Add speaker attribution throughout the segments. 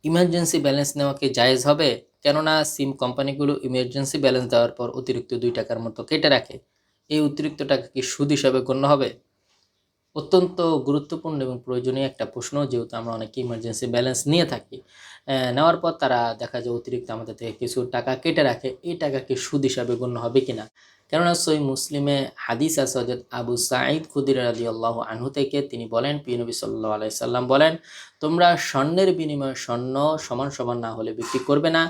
Speaker 1: Emergency balance নেওয়া কি জায়েজ হবে? কেননা সিম কোম্পানিগুলো ইমার্জেন্সি ব্যালেন্স দেওয়ার পর অতিরিক্ত ২ টাকার মতো কেটে রাখে। এই অতিরিক্ত টাকা কি সুদ হিসাবে গণ্য হবে? অত্যন্ত গুরুত্বপূর্ণ এবং প্রয়োজনীয় একটা প্রশ্ন, যেহেতু আমরা অনেকে ইমার্জেন্সি ব্যালেন্স নিয়ে থাকি। নেওয়ার পর তারা দেখা যায় অতিরিক্ত আমাদের থেকে কিছু টাকা কেটে রাখে। এই টাকা কি সুদ হিসাবে গণ্য হবে কিনা? কেননা সহিহ মুসলিমে হাদিস আছে, হযরত আবু সাঈদ খুদরি রাদিয়াল্লাহু আনহু থেকে, তিনি বলেন, প্রিয় নবী সাল্লাল্লাহু আলাইহি সাল্লাম বলেন, তোমরা স্বর্ণের বিনিময়ে স্বর্ণ সমান সমান না হলে বিক্রি করবে না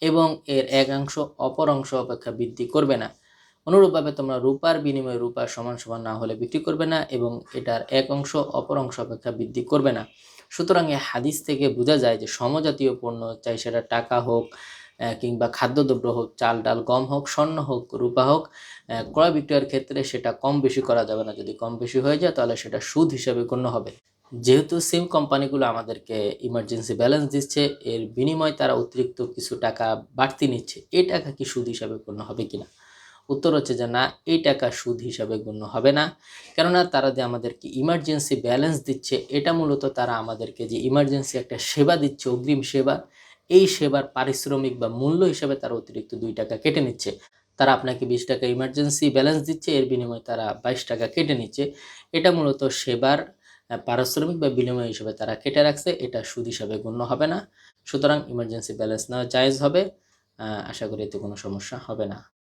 Speaker 1: এবং এর এক অংশ অপর অংশ অপেক্ষা বৃদ্ধি করবে না। অনুরূপভাবে তোমরা রূপার বিনিময়ে রূপা সমান সমান না হলে বিক্রি করবে না এবং এটার এক অংশ অপর অংশ অপেক্ষা বৃদ্ধি করবে না। সুতরাং এই হাদিস থেকে বোঝা যায় যে সমজাতীয় পণ্য, চাই সেটা টাকা হোক কিংবা খাদ্যদ্রব্য হোক, চাল ডাল গম হোক, স্বর্ণ হোক, রূপা হোক, ক্রয় বিক্রয়ের ক্ষেত্রে সেটা কম বেশি করা যাবে না। যদি কম বেশি হয়ে যায় তাহলে সেটা সুদ হিসেবে গণ্য হবে। যেহেতু সিম কোম্পানিগুলো আমাদেরকে ইমার্জেন্সি ব্যালেন্স দিচ্ছে, এর বিনিময়ে তারা অতিরিক্ত কিছু টাকা বাড়তি নিচ্ছে। এই টাকা কি সুদ হিসাবে গণ্য হবে কিনা? উত্তর হচ্ছে যে না, এই টাকা সুদ হিসাবে গণ্য হবে না। কেননা তারা যে আমাদেরকে ইমার্জেন্সি ব্যালেন্স দিচ্ছে, এটা মূলত তারা আমাদেরকে যে ইমার্জেন্সি একটা সেবা দিচ্ছে, অগ্রিম সেবা, এই সেবার পারিশ্রমিক বা মূল্য হিসাবে তারা অতিরিক্ত ২ টাকা কেটে নিচ্ছে। তারা আপনাকে ২০ টাকা ইমার্জেন্সি ব্যালেন্স দিচ্ছে, এর বিনিময়ে তারা ২২ টাকা কেটে নিচ্ছে। এটা মূলত সেবার পারিশ্রমিক বা বিনিময় হিসেবে তারা কেটে রাখছে, এটা সুদ হিসাবে গণ্য হবে না। সুতরাং ইমার্জেন্সি ব্যালেন্স নেওয়া জায়েজ হবে। আশা করি এতে কোনো সমস্যা হবে না।